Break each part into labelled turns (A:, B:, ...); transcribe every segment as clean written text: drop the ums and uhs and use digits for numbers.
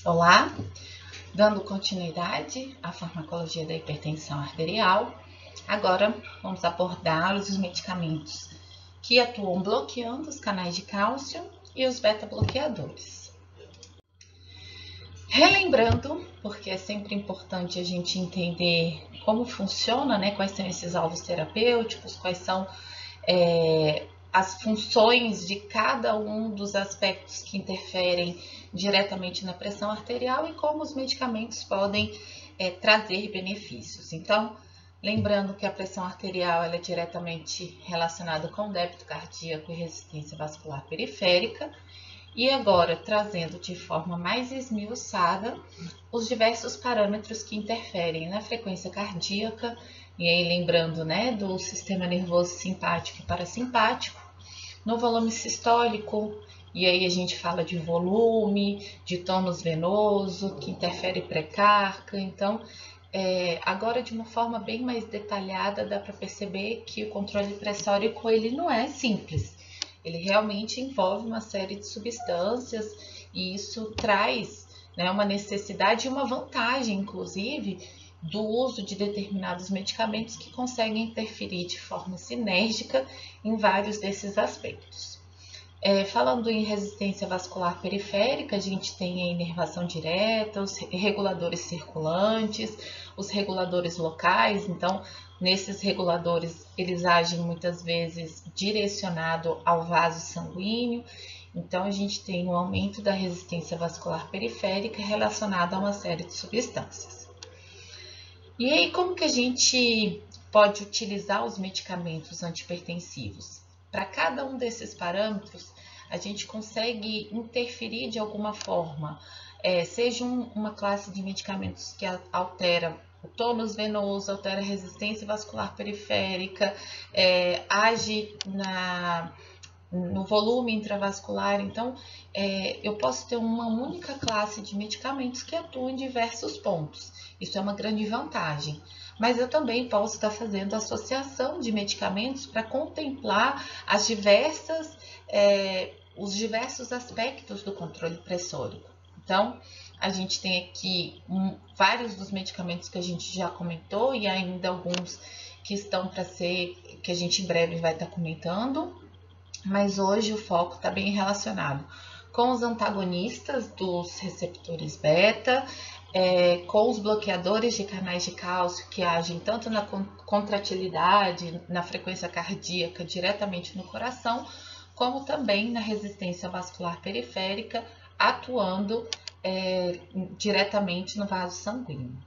A: Olá, dando continuidade à farmacologia da hipertensão arterial, agora vamos abordar os medicamentos que atuam bloqueando os canais de cálcio e os beta-bloqueadores. Relembrando, porque é sempre importante a gente entender como funciona, quais são esses alvos terapêuticos, quais são as funções de cada um dos aspectos que interferem diretamente na pressão arterial e como os medicamentos podem trazer benefícios. Então, lembrando que a pressão arterial ela é diretamente relacionada com débito cardíaco e resistência vascular periférica, e agora trazendo de forma mais esmiuçada os diversos parâmetros que interferem na frequência cardíaca, e aí lembrando do sistema nervoso simpático e parasimpático, no volume sistólico, e aí a gente fala de volume, de tônus venoso, que interfere pré-carca. Então, agora de uma forma bem mais detalhada, dá para perceber que o controle pressórico ele não é simples. Ele realmente envolve uma série de substâncias e isso traz uma necessidade e uma vantagem, inclusive, do uso de determinados medicamentos que conseguem interferir de forma sinérgica em vários desses aspectos. Falando em resistência vascular periférica, a gente tem a inervação direta, os reguladores circulantes, os reguladores locais. Então, nesses reguladores, eles agem muitas vezes direcionado ao vaso sanguíneo. Então, a gente tem um aumento da resistência vascular periférica relacionado a uma série de substâncias. E aí, como que a gente pode utilizar os medicamentos antihipertensivos? Para cada um desses parâmetros, a gente consegue interferir de alguma forma, seja uma classe de medicamentos que altera o tônus venoso, altera a resistência vascular periférica, age no volume intravascular. Então, eu posso ter uma única classe de medicamentos que atuam em diversos pontos. Isso é uma grande vantagem. Mas eu também posso estar fazendo associação de medicamentos para contemplar os diversos aspectos do controle pressórico. Então, a gente tem aqui vários dos medicamentos que a gente já comentou e ainda alguns que estão para ser, que a gente em breve vai estar comentando, mas hoje o foco está bem relacionado com os antagonistas dos receptores beta, com os bloqueadores de canais de cálcio que agem tanto na contratilidade, na frequência cardíaca, diretamente no coração, como também na resistência vascular periférica, atuando diretamente no vaso sanguíneo.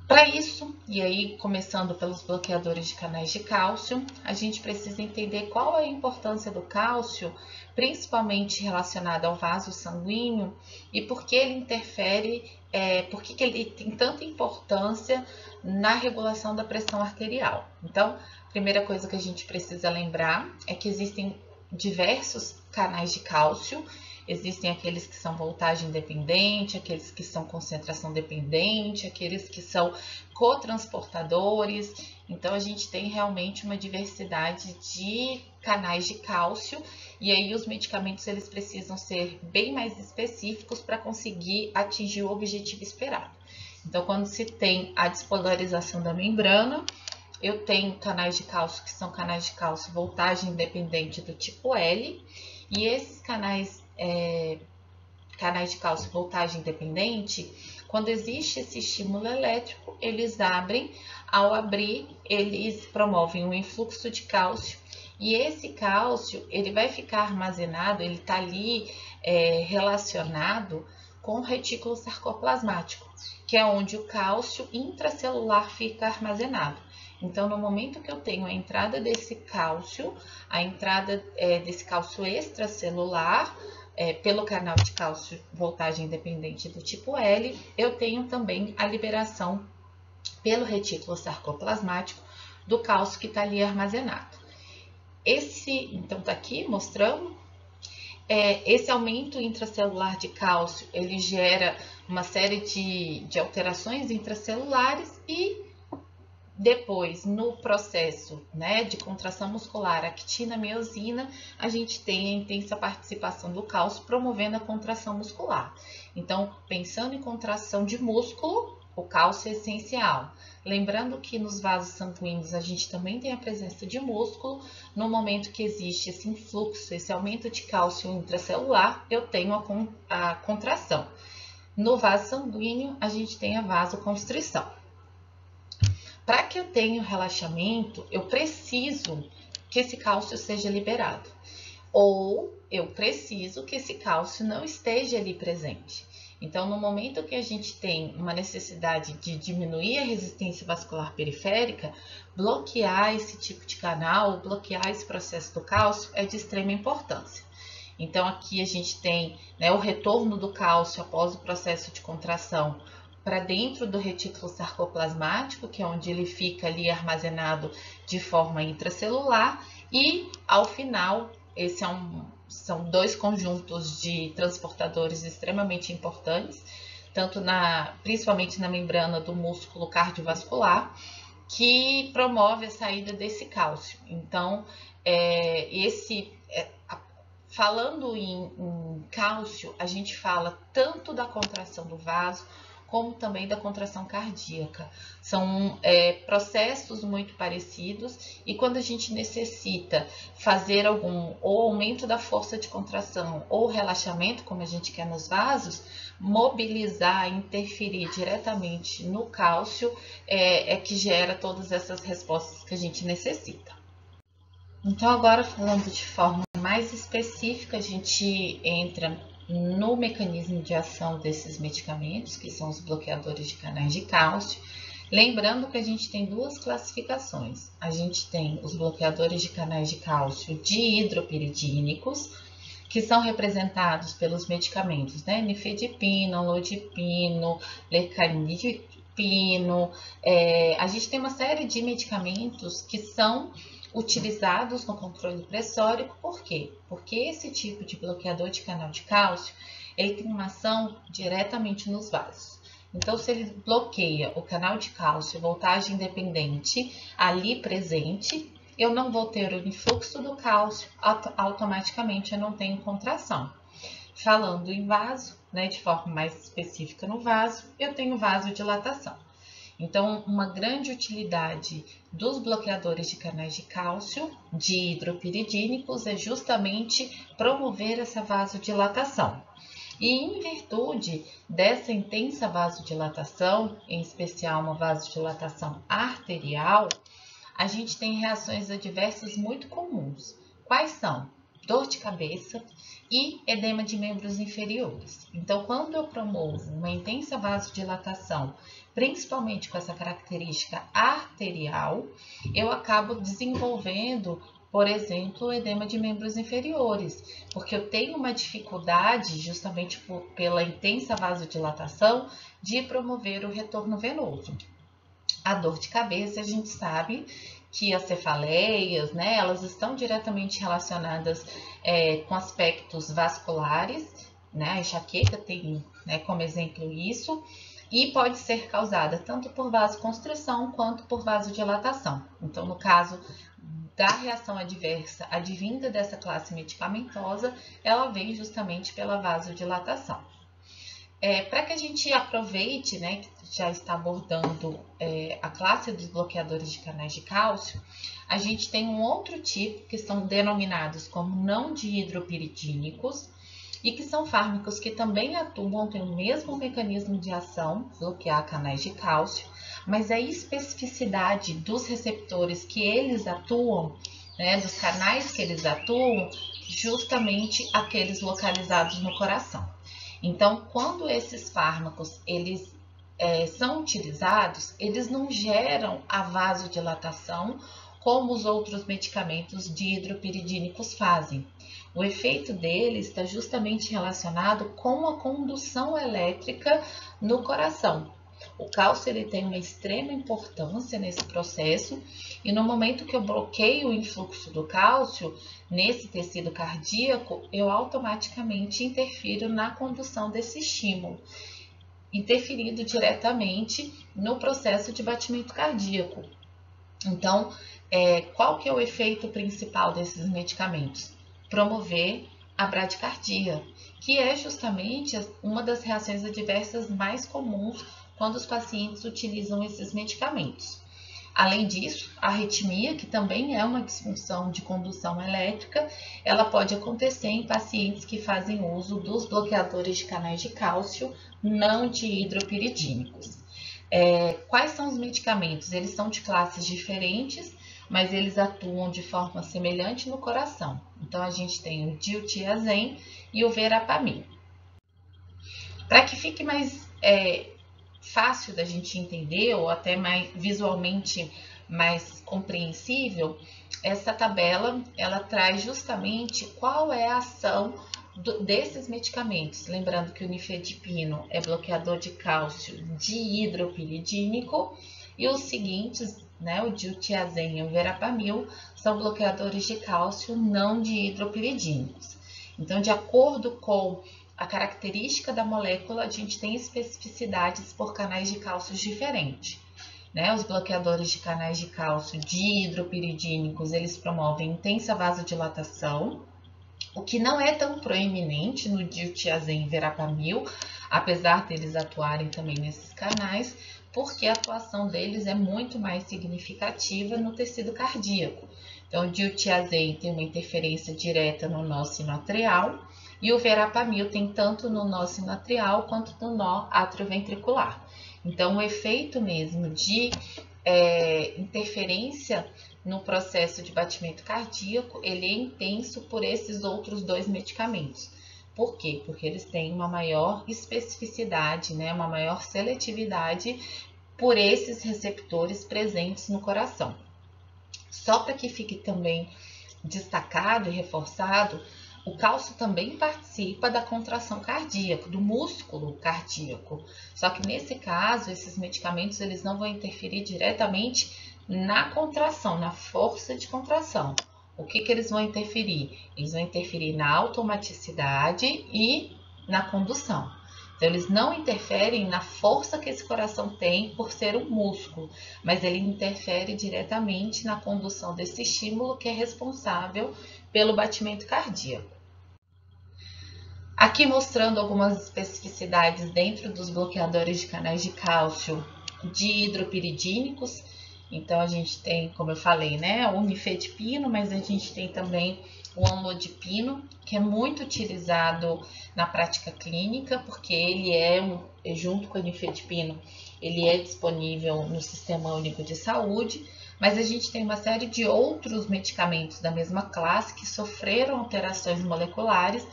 A: Para isso, e aí começando pelos bloqueadores de canais de cálcio, a gente precisa entender qual é a importância do cálcio, principalmente relacionado ao vaso sanguíneo, e por que ele interfere, por que ele tem tanta importância na regulação da pressão arterial. Então, a primeira coisa que a gente precisa lembrar é que existem diversos canais de cálcio. Existem aqueles que são voltagem dependente, aqueles que são concentração dependente, aqueles que são cotransportadores. Então, a gente tem realmente uma diversidade de canais de cálcio e aí os medicamentos eles precisam ser bem mais específicos para conseguir atingir o objetivo esperado. Então, quando se tem a despolarização da membrana, eu tenho canais de cálcio que são canais de cálcio voltagem dependente do tipo L, e esses canais de cálcio voltagem dependente, quando existe esse estímulo elétrico, eles abrem, ao abrir, eles promovem um influxo de cálcio, e esse cálcio, ele vai ficar armazenado, ele está ali relacionado com o retículo sarcoplasmático, que é onde o cálcio intracelular fica armazenado. Então, no momento que eu tenho a entrada desse cálcio, desse cálcio extracelular, pelo canal de cálcio voltagem dependente do tipo L, eu tenho também a liberação pelo retículo sarcoplasmático do cálcio que está ali armazenado. Então, está aqui mostrando. Esse aumento intracelular de cálcio, ele gera uma série de alterações intracelulares e Depois, no processo, né, de contração muscular, actina, miosina, a gente tem a intensa participação do cálcio promovendo a contração muscular. Então, pensando em contração de músculo, o cálcio é essencial. Lembrando que nos vasos sanguíneos a gente também tem a presença de músculo. No momento que existe esse influxo, esse aumento de cálcio intracelular, eu tenho a contração. No vaso sanguíneo, a gente tem a vasoconstrição. Para que eu tenha relaxamento, eu preciso que esse cálcio seja liberado. Ou eu preciso que esse cálcio não esteja ali presente. Então, no momento que a gente tem uma necessidade de diminuir a resistência vascular periférica, bloquear esse tipo de canal, bloquear esse processo do cálcio é de extrema importância. Então, aqui a gente tem, né, o retorno do cálcio após o processo de contração para dentro do retículo sarcoplasmático, que é onde ele fica ali armazenado de forma intracelular, e ao final, são dois conjuntos de transportadores extremamente importantes, principalmente na membrana do músculo cardiovascular, que promove a saída desse cálcio. Então, falando em cálcio, a gente fala tanto da contração do vaso, como também da contração cardíaca. São processos muito parecidos e quando a gente necessita fazer algum ou aumento da força de contração ou relaxamento, como a gente quer nos vasos, mobilizar, interferir diretamente no cálcio é que gera todas essas respostas que a gente necessita. Então, agora falando de forma mais específica, a gente entra no mecanismo de ação desses medicamentos, que são os bloqueadores de canais de cálcio. Lembrando que a gente tem duas classificações. A gente tem os bloqueadores de canais de cálcio dihidropiridínicos, que são representados pelos medicamentos, né? Nifedipino, lodipino, lecanidipino. A gente tem uma série de medicamentos que são utilizados no controle pressórico. Por quê? Porque esse tipo de bloqueador de canal de cálcio, ele tem uma ação diretamente nos vasos. Então, se ele bloqueia o canal de cálcio, voltagem independente ali presente, eu não vou ter o influxo do cálcio, automaticamente eu não tenho contração. Falando em vaso, né, de forma mais específica no vaso, eu tenho vasodilatação. Então, uma grande utilidade dos bloqueadores de canais de cálcio dihidropiridínicos é justamente promover essa vasodilatação. E em virtude dessa intensa vasodilatação, em especial uma vasodilatação arterial, a gente tem reações adversas muito comuns. Quais são? Dor de cabeça e edema de membros inferiores. Então, quando eu promovo uma intensa vasodilatação, principalmente com essa característica arterial, eu acabo desenvolvendo, por exemplo, o edema de membros inferiores, porque eu tenho uma dificuldade, justamente pela intensa vasodilatação, de promover o retorno venoso. A dor de cabeça, a gente sabe que as cefaleias, né, elas estão diretamente relacionadas com aspectos vasculares, né, a enxaqueca tem, né, como exemplo isso, e pode ser causada tanto por vasoconstrição quanto por vasodilatação. Então, no caso da reação adversa advinda dessa classe medicamentosa, ela vem justamente pela vasodilatação. Para que a gente aproveite, né, que já está abordando a classe dos bloqueadores de canais de cálcio, a gente tem um outro tipo que são denominados como não dihidropiridínicos e que são fármacos que também atuam, têm o mesmo mecanismo de ação, bloquear canais de cálcio, mas a especificidade dos receptores que eles atuam, né, dos canais que eles atuam, justamente aqueles localizados no coração. Então, quando esses fármacos eles são utilizados, eles não geram a vasodilatação como os outros medicamentos dihidropiridínicos fazem. O efeito deles está justamente relacionado com a condução elétrica no coração. O cálcio ele tem uma extrema importância nesse processo e no momento que eu bloqueio o influxo do cálcio nesse tecido cardíaco, eu automaticamente interfiro na condução desse estímulo, interferindo diretamente no processo de batimento cardíaco. Então, qual que é o efeito principal desses medicamentos? Promover a bradicardia, que é justamente uma das reações adversas mais comuns quando os pacientes utilizam esses medicamentos. Além disso, a arritmia, que também é uma disfunção de condução elétrica, ela pode acontecer em pacientes que fazem uso dos bloqueadores de canais de cálcio não dihidropiridínicos. Quais são os medicamentos? Eles são de classes diferentes, mas eles atuam de forma semelhante no coração. Então, a gente tem o diltiazem e o verapamil. Para que fique mais fácil da gente entender, ou até mais visualmente mais compreensível, essa tabela ela traz justamente qual é a ação desses medicamentos. Lembrando que o nifedipino é bloqueador de cálcio dihidropiridínico e os seguintes, né, o diltiazem e o verapamil, são bloqueadores de cálcio não dihidropiridínicos. Então, de acordo com a característica da molécula, a gente tem especificidades por canais de cálcio diferentes. Né? Os bloqueadores de canais de cálcio dihidropiridínicos, eles promovem intensa vasodilatação, o que não é tão proeminente no diltiazem e verapamil, apesar deles atuarem também nesses canais, porque a atuação deles é muito mais significativa no tecido cardíaco. Então, o diltiazem tem uma interferência direta no nó sinoatrial e o verapamil tem tanto no nó sinoatrial quanto no nó atrioventricular. Então, o efeito mesmo de interferência no processo de batimento cardíaco, ele é intenso por esses outros dois medicamentos. Por quê? Porque eles têm uma maior especificidade, né, uma maior seletividade por esses receptores presentes no coração. Só para que fique também destacado e reforçado, o cálcio também participa da contração cardíaca, do músculo cardíaco. Só que nesse caso, esses medicamentos eles não vão interferir diretamente na contração, na força de contração. O que eles vão interferir? Eles vão interferir na automaticidade e na condução. Então, eles não interferem na força que esse coração tem por ser um músculo, mas ele interfere diretamente na condução desse estímulo que é responsável pelo batimento cardíaco. Aqui mostrando algumas especificidades dentro dos bloqueadores de canais de cálcio dihidropiridínicos. Então, a gente tem, como eu falei, né, o nifedipino, mas a gente tem também o amlodipino, que é muito utilizado na prática clínica, porque ele junto com o nifedipino, ele é disponível no Sistema Único de Saúde, mas a gente tem uma série de outros medicamentos da mesma classe que sofreram alterações moleculares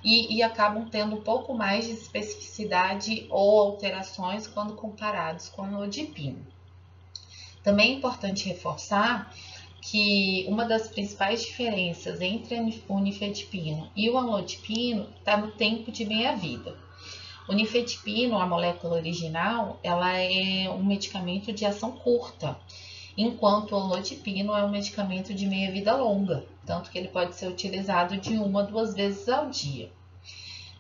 A: e acabam tendo um pouco mais de especificidade ou alterações quando comparados com o amlodipino. Também é importante reforçar que uma das principais diferenças entre o nifedipino e o amlodipino está no tempo de meia-vida. O nifedipino, a molécula original, ela é um medicamento de ação curta, enquanto o amlodipino é um medicamento de meia-vida longa, tanto que ele pode ser utilizado de 1 a 2 vezes ao dia.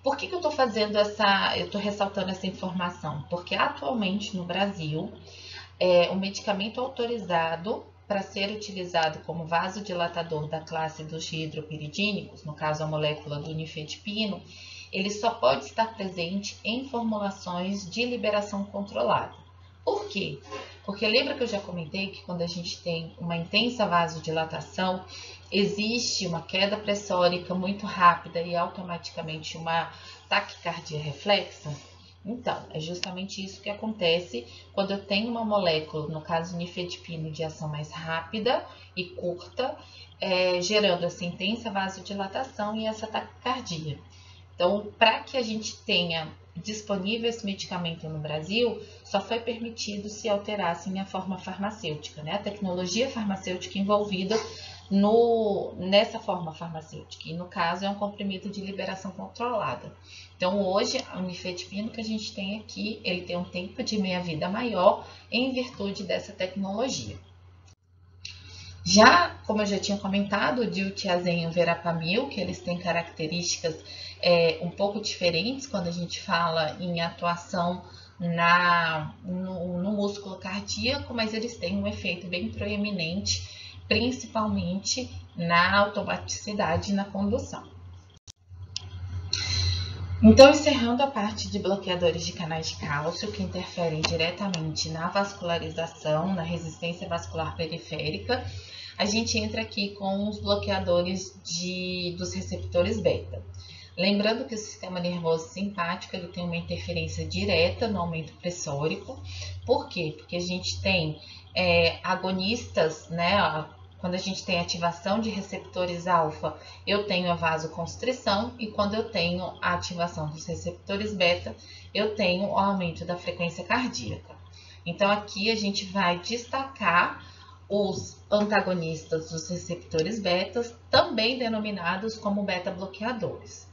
A: Por que eu estou ressaltando essa informação? Porque atualmente no Brasil, o medicamento autorizado para ser utilizado como vasodilatador da classe dos dihidropiridínicos, no caso a molécula do nifedipino, ele só pode estar presente em formulações de liberação controlada. Por quê? Porque lembra que eu já comentei que quando a gente tem uma intensa vasodilatação, existe uma queda pressórica muito rápida e automaticamente uma taquicardia reflexa? Então, é justamente isso que acontece quando eu tenho uma molécula, no caso nifedipino, de ação mais rápida e curta, gerando essa intensa vasodilatação e essa taquicardia. Então, para que a gente tenha disponível esse medicamento no Brasil, só foi permitido se alterassem a forma farmacêutica, né? A tecnologia farmacêutica envolvida nessa forma farmacêutica, e no caso é um comprimido de liberação controlada. Então, hoje, o nifedipino que a gente tem aqui, ele tem um tempo de meia-vida maior em virtude dessa tecnologia. Já, como eu já tinha comentado, o diltiazem e o verapamil, que eles têm características um pouco diferentes quando a gente fala em atuação no músculo cardíaco, mas eles têm um efeito bem proeminente, principalmente na automaticidade e na condução. Então, encerrando a parte de bloqueadores de canais de cálcio, que interferem diretamente na vascularização, na resistência vascular periférica, a gente entra aqui com os bloqueadores dos receptores beta. Lembrando que o sistema nervoso simpático ele tem uma interferência direta no aumento pressórico. Por quê? Porque a gente tem agonistas, né? Quando a gente tem ativação de receptores alfa, eu tenho a vasoconstrição, e quando eu tenho a ativação dos receptores beta, eu tenho o aumento da frequência cardíaca. Então, aqui a gente vai destacar os antagonistas dos receptores betas, também denominados como beta-bloqueadores.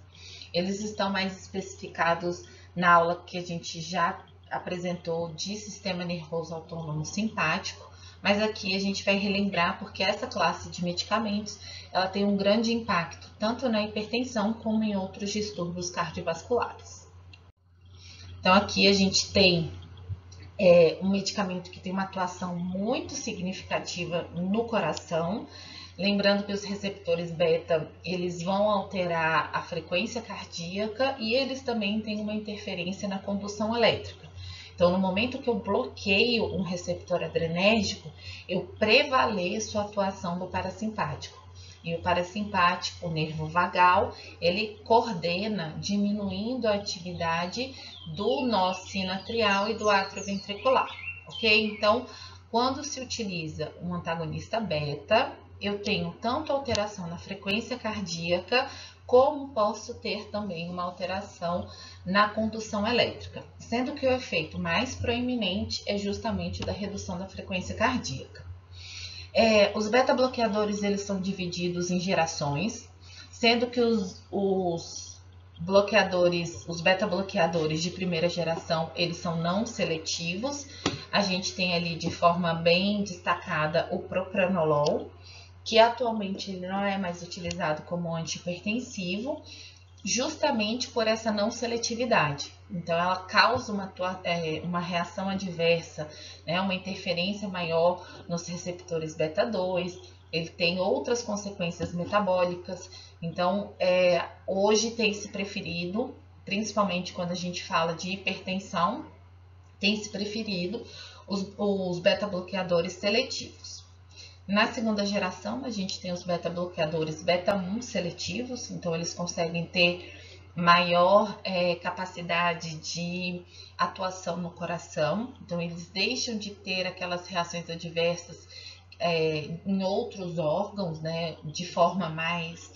A: Eles estão mais especificados na aula que a gente já apresentou de sistema nervoso autônomo simpático, mas aqui a gente vai relembrar porque essa classe de medicamentos ela tem um grande impacto tanto na hipertensão como em outros distúrbios cardiovasculares. Então aqui a gente tem um medicamento que tem uma atuação muito significativa no coração. Lembrando que os receptores beta, eles vão alterar a frequência cardíaca e eles também têm uma interferência na condução elétrica. Então, no momento que eu bloqueio um receptor adrenérgico, eu prevaleço a atuação do parasimpático. E o parasimpático, o nervo vagal, ele coordena diminuindo a atividade do nó sinatrial e do átrio ventricular, ok? Então, quando se utiliza um antagonista beta, eu tenho tanto alteração na frequência cardíaca, como posso ter também uma alteração na condução elétrica, sendo que o efeito mais proeminente é justamente o da redução da frequência cardíaca. Os beta-bloqueadores eles são divididos em gerações, sendo que os beta-bloqueadores de primeira geração, eles são não seletivos. A gente tem ali de forma bem destacada o propranolol, que atualmente ele não é mais utilizado como antihipertensivo, justamente por essa não seletividade. Então, ela causa uma reação adversa, né, uma interferência maior nos receptores beta-2, ele tem outras consequências metabólicas. Então, hoje tem se preferido, principalmente quando a gente fala de hipertensão, tem se preferido os beta-bloqueadores seletivos. Na segunda geração, a gente tem os beta-bloqueadores beta-1 seletivos, então eles conseguem ter maior capacidade de atuação no coração, então eles deixam de ter aquelas reações adversas em outros órgãos, né, de forma mais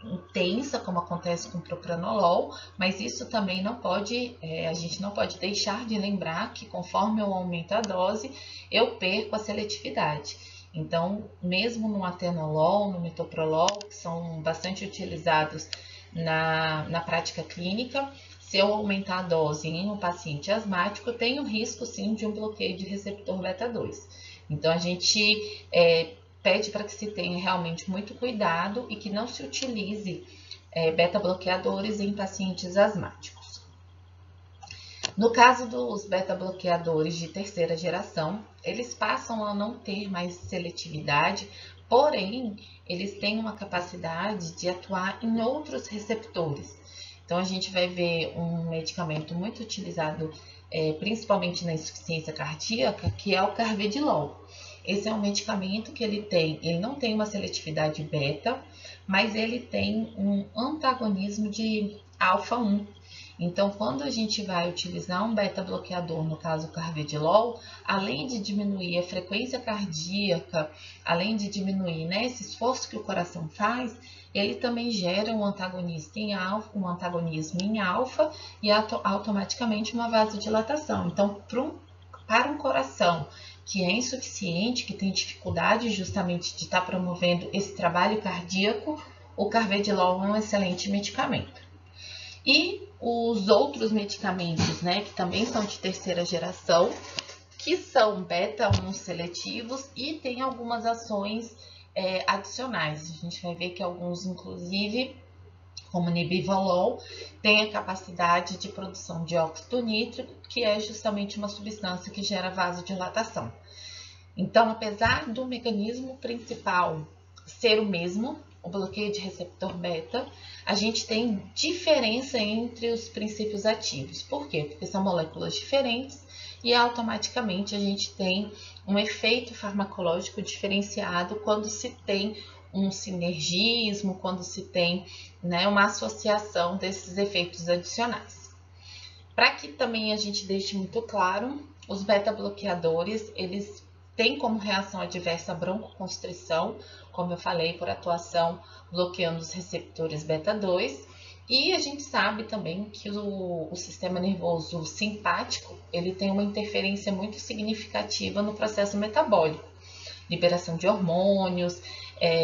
A: intensa, como acontece com o propranolol, mas isso também não pode, a gente não pode deixar de lembrar que conforme eu aumento a dose, eu perco a seletividade. Então, mesmo no atenolol, no metoprolol, que são bastante utilizados na prática clínica, se eu aumentar a dose em um paciente asmático, eu tenho risco sim de um bloqueio de receptor beta-2. Então, a gente pede para que se tenha realmente muito cuidado e que não se utilize beta-bloqueadores em pacientes asmáticos. No caso dos beta-bloqueadores de terceira geração, eles passam a não ter mais seletividade, porém, eles têm uma capacidade de atuar em outros receptores. Então, a gente vai ver um medicamento muito utilizado, principalmente na insuficiência cardíaca, que é o carvedilol. Esse é um medicamento que ele não tem uma seletividade beta, mas ele tem um antagonismo de alfa-1. Então, quando a gente vai utilizar um beta-bloqueador, no caso o carvedilol, além de diminuir a frequência cardíaca, além de diminuir, né, esse esforço que o coração faz, ele também gera um antagonismo em alfa e automaticamente uma vasodilatação. Então, para um coração que é insuficiente, que tem dificuldade justamente de estar promovendo esse trabalho cardíaco, o carvedilol é um excelente medicamento. E os outros medicamentos, né, que também são de terceira geração, que são beta-1 seletivos e tem algumas ações adicionais. A gente vai ver que alguns, inclusive, como o nebivolol, tem a capacidade de produção de óxido nítrico, que é justamente uma substância que gera vasodilatação. Então, apesar do mecanismo principal ser o mesmo, o bloqueio de receptor beta, a gente tem diferença entre os princípios ativos. Por quê? Porque são moléculas diferentes e automaticamente a gente tem um efeito farmacológico diferenciado quando se tem um sinergismo, quando se tem, né, uma associação desses efeitos adicionais. Para que também a gente deixe muito claro, os beta-bloqueadores, eles têm como reação adversa a broncoconstrição, como eu falei, por atuação bloqueando os receptores beta-2, e a gente sabe também que o sistema nervoso simpático, ele tem uma interferência muito significativa no processo metabólico, liberação de hormônios,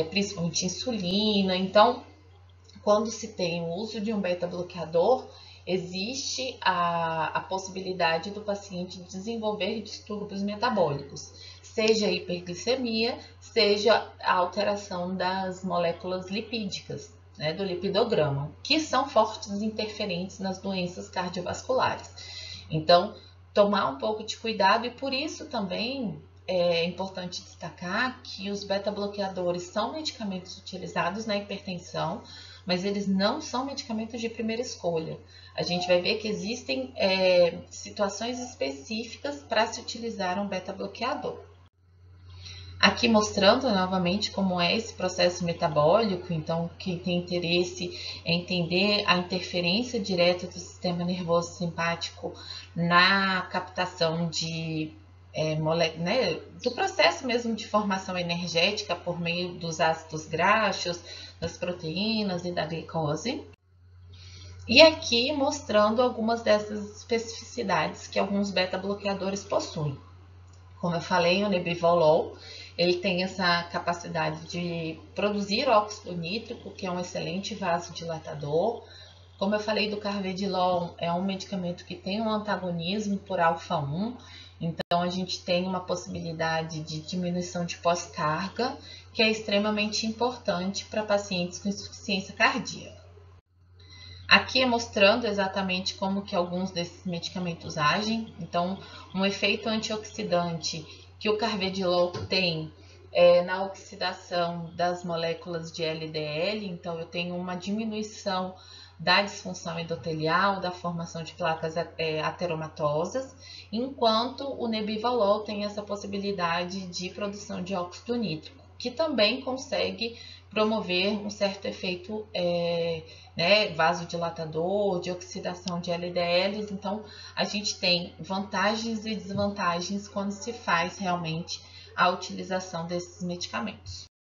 A: principalmente insulina. Então, quando se tem o uso de um beta-bloqueador, existe a possibilidade do paciente desenvolver distúrbios metabólicos, seja a hiperglicemia, seja a alteração das moléculas lipídicas, né, do lipidograma, que são fortes interferentes nas doenças cardiovasculares. Então, tomar um pouco de cuidado, e por isso também é importante destacar que os beta-bloqueadores são medicamentos utilizados na hipertensão, mas eles não são medicamentos de primeira escolha. A gente vai ver que existem situações específicas para se utilizar um beta-bloqueador. Aqui mostrando novamente como é esse processo metabólico. Então, quem tem interesse em entender a interferência direta do sistema nervoso simpático na captação de né, do processo mesmo de formação energética por meio dos ácidos graxos, das proteínas e da glicose. E aqui mostrando algumas dessas especificidades que alguns beta-bloqueadores possuem. Como eu falei, o nebivolol, ele tem essa capacidade de produzir óxido nítrico, que é um excelente vasodilatador. Como eu falei do carvedilol, é um medicamento que tem um antagonismo por alfa-1, então a gente tem uma possibilidade de diminuição de pós-carga, que é extremamente importante para pacientes com insuficiência cardíaca. Aqui é mostrando exatamente como que alguns desses medicamentos agem. Então, um efeito antioxidante que o carvedilol tem na oxidação das moléculas de LDL, então eu tenho uma diminuição da disfunção endotelial, da formação de placas ateromatosas, enquanto o nebivolol tem essa possibilidade de produção de óxido nítrico, que também consegue promover um certo efeito né, vasodilatador, de oxidação de LDLs. Então, a gente tem vantagens e desvantagens quando se faz realmente a utilização desses medicamentos.